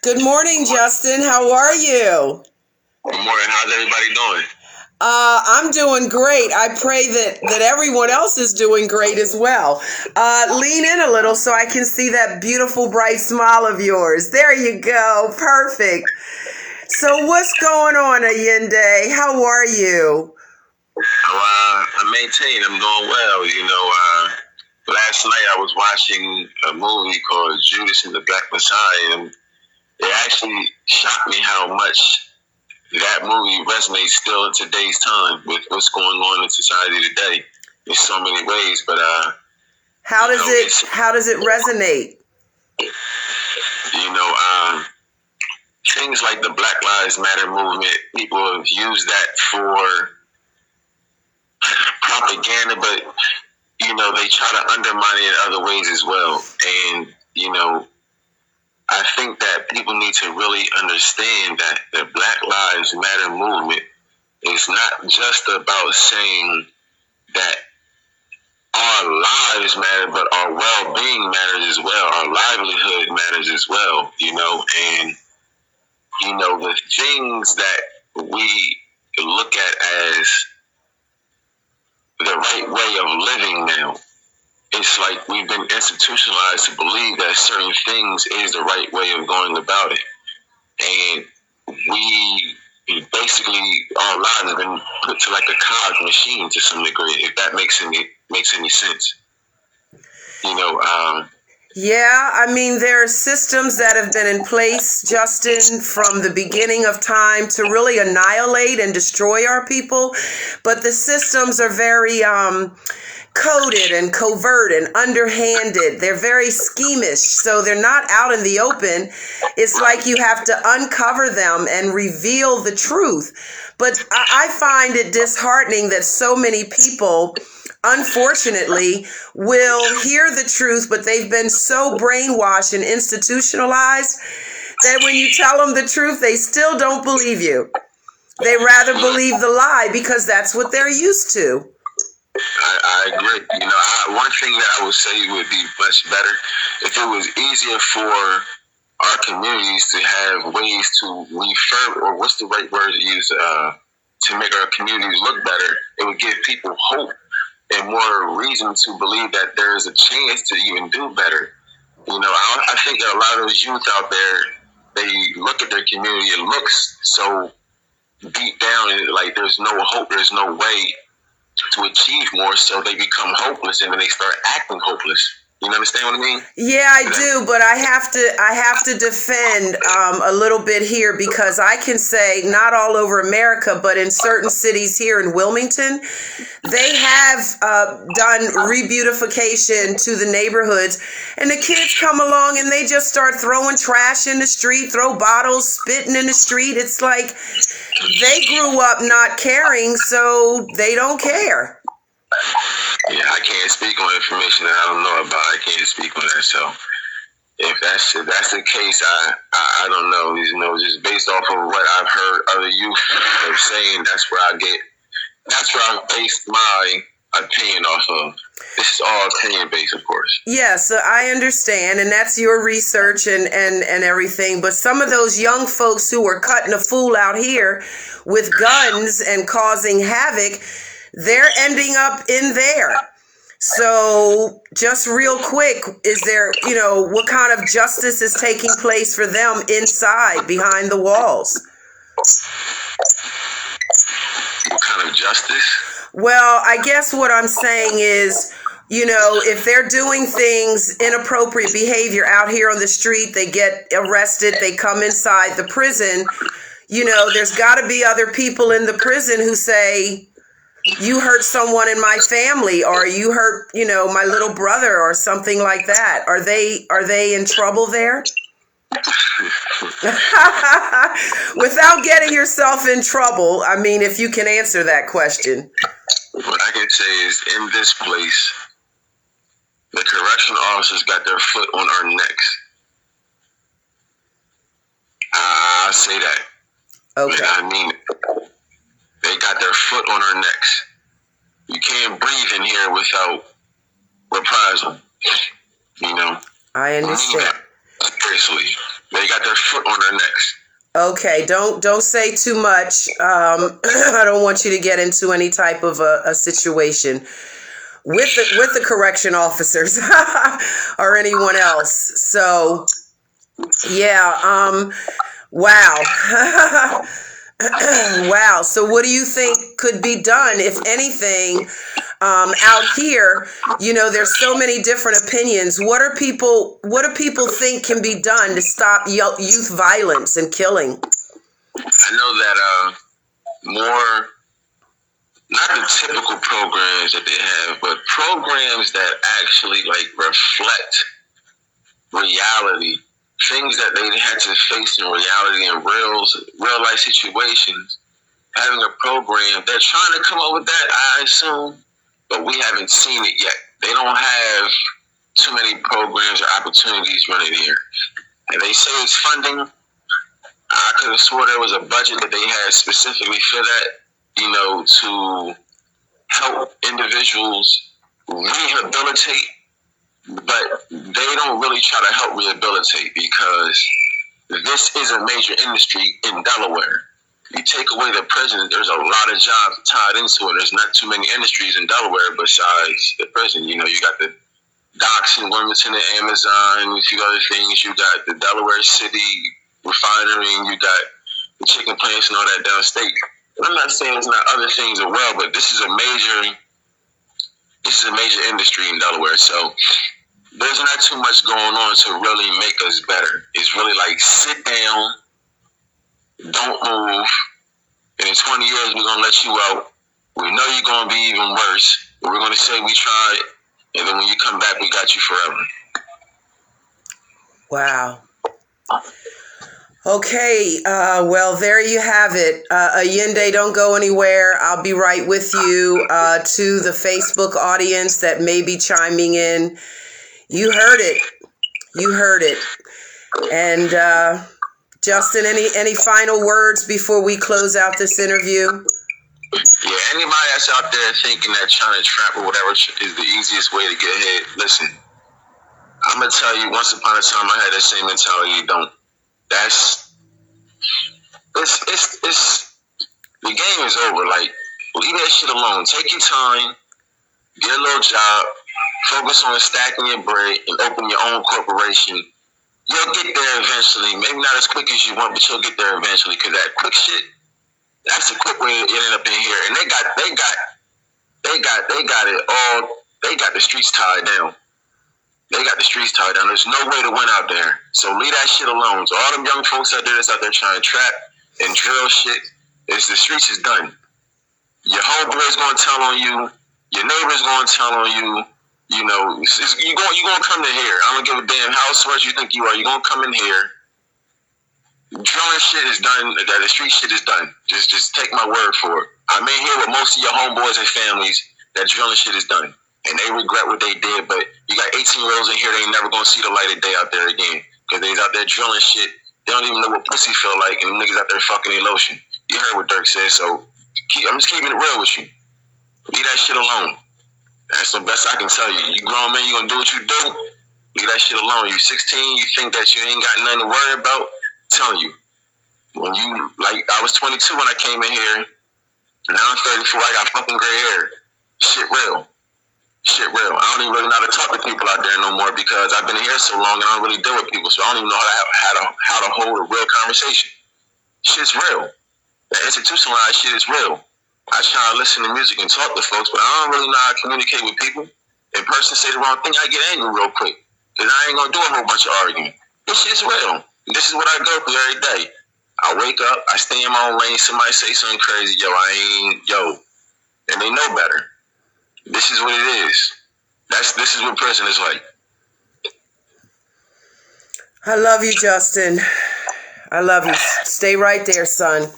Good morning, Justyn. How are you? Good morning. How's everybody doing? I'm doing great. I pray that everyone else is doing great as well. Lean in a little so I can see that beautiful, bright smile of yours. There you go. Perfect. So what's going on, Allende? How are you? I'm maintaining. I'm doing well. Last night I was watching a movie called Judas and the Black Messiah, and it actually shocked me how much that movie resonates still in today's time with what's going on in society today in so many ways. But how does it resonate? Things like the Black Lives Matter movement, people have used that for propaganda, but they try to undermine it in other ways as well. And I think that people need to really understand that the Black Lives Matter movement is not just about saying that our lives matter, but our well-being matters as well. Our livelihood matters as well, and, the things that we look at as the right way of living now. It's like we've been institutionalized to believe that certain things is the right way of going about it. And we basically, our lives have been put to like a cog machine to some degree, if that makes any sense. Yeah, I mean, there are systems that have been in place, Justyn, from the beginning of time to really annihilate and destroy our people. But the systems are very coded and covert and underhanded. They're very schemish, so they're not out in the open. It's like you have to uncover them and reveal the truth. But I find it disheartening that so many people, unfortunately, will hear the truth, but they've been so brainwashed and institutionalized that when you tell them the truth, they still don't believe you. They rather believe the lie because that's what they're used to. I agree. One thing that I would say would be much better if it was easier for our communities to have ways to refurb, or what's the right word to use, to make our communities look better. It would give people hope and more reason to believe that there is a chance to even do better. I think that a lot of those youth out there, they look at their community, it looks so beat down, and like there's no hope, there's no way to achieve more, so they become hopeless, and then they start acting hopeless. You understand what I mean? Yeah, I do, but I have to defend a little bit here, because I can say not all over America, but in certain cities here in Wilmington, they have done rebeautification to the neighborhoods, and the kids come along and they just start throwing trash in the street, throw bottles, spitting in the street. It's like they grew up not caring, so they don't care. Yeah, I can't speak on information that I don't know about. I can't speak on that. So if that's the case, I don't know. Just based off of what I've heard other youth saying, that's where I based my opinion off of. This is all opinion based, of course. Yes, I understand, and that's your research and everything. But some of those young folks who are cutting a fool out here with guns and causing havoc, they're ending up in there. So just real quick, is there, what kind of justice is taking place for them inside, behind the walls? What kind of justice? Well, I guess what I'm saying is, if they're doing things, inappropriate behavior out here on the street, they get arrested, they come inside the prison, there's got to be other people in the prison who say, you hurt someone in my family, or you hurt, my little brother, or something like that. Are they in trouble there? Without getting yourself in trouble, I mean, if you can answer that question. What I can say is, in this place, the correctional officers got their foot on our necks. I say that. Okay. I mean, they got their foot on our necks. You can't breathe in here without reprisal. I understand. Seriously, they They got their foot on their necks. Okay, don't say too much. I don't want you to get into any type of a situation with the correction officers or anyone else. So, yeah. Wow. Wow. So what do you think could be done, if anything, out here? There's so many different opinions. What do people think can be done to stop youth violence and killing? I know that more, not the typical programs that they have, but programs that actually reflect reality, things that they had to face in reality in real life situations. Having a program, they're trying to come up with that, I assume, but we haven't seen it yet. They don't have too many programs or opportunities running here. And they say it's funding. I could have swore there was a budget that they had specifically for that, to help individuals rehabilitate, but they don't really try to help rehabilitate because this is a major industry in Delaware. You take away the prison, there's a lot of jobs tied into it. There's not too many industries in Delaware besides the prison. You got the docks in Wilmington and Amazon, and a few other things. You got the Delaware City refinery, and you got the chicken plants and all that downstate. And I'm not saying there's not other things as well, but this is a major industry in Delaware. So there's not too much going on to really make us better. It's really sit down, don't move, and in 20 years we're gonna let you out. We know you're gonna be even worse, but we're gonna say we tried, and then when you come back, we got you forever. Wow. Okay, well, there you have it. Allende, don't go anywhere. I'll be right with you. To the Facebook audience that may be chiming in, you heard it. You heard it. And Justyn, any final words before we close out this interview? Yeah, anybody that's out there thinking that trying to trap or whatever is the easiest way to get ahead, listen, I'm going to tell you, once upon a time I had that same mentality. You don't. It's the game is over. Leave that shit alone. Take your time, get a little job, focus on stacking your bread, and open your own corporation. You'll get there eventually. Maybe not as quick as you want, but you'll get there eventually. Because that quick shit, that's a quick way to end up in here. And they got it all. They got the streets tied down. There's no way to win out there. So leave that shit alone. So all them young folks out there that's out there trying to trap and drill shit, the streets is done. Your homeboy's gonna tell on you. Your neighbor's gonna tell on you. You're gonna come in here. I don't give a damn how smart you think you are. You're gonna come in here. Drilling shit is done. The street shit is done. Just take my word for it. I'm in here with most of your homeboys and families that drilling shit is done. And they regret what they did, but you got 18-year-olds in here, they ain't never gonna see the light of day out there again. Because they's out there drilling shit. They don't even know what pussy feel like, and niggas out there fucking their lotion. You heard what Dirk said, so I'm just keeping it real with you. Leave that shit alone. That's the best I can tell you. You grown man, you gonna do what you do. Leave that shit alone. You 16, you think that you ain't got nothing to worry about. I'm telling you. When you, I was 22 when I came in here. Now I'm 34, I got fucking gray hair. Shit real. I don't even really know how to talk to people out there no more because I've been here so long and I don't really deal with people, so I don't even know how to hold a real conversation. Shit's real. The institutionalized shit is real. I try to listen to music and talk to folks, but I don't really know how to communicate with people. In person, say the wrong thing, I get angry real quick because I ain't gonna do a whole bunch of arguing. This shit's real. This is what I go through every day. I wake up, I stay in my own lane, somebody say something crazy, and they know better. This is what it is. This is what prison is like. I love you, Justyn. I love you. Stay right there, son.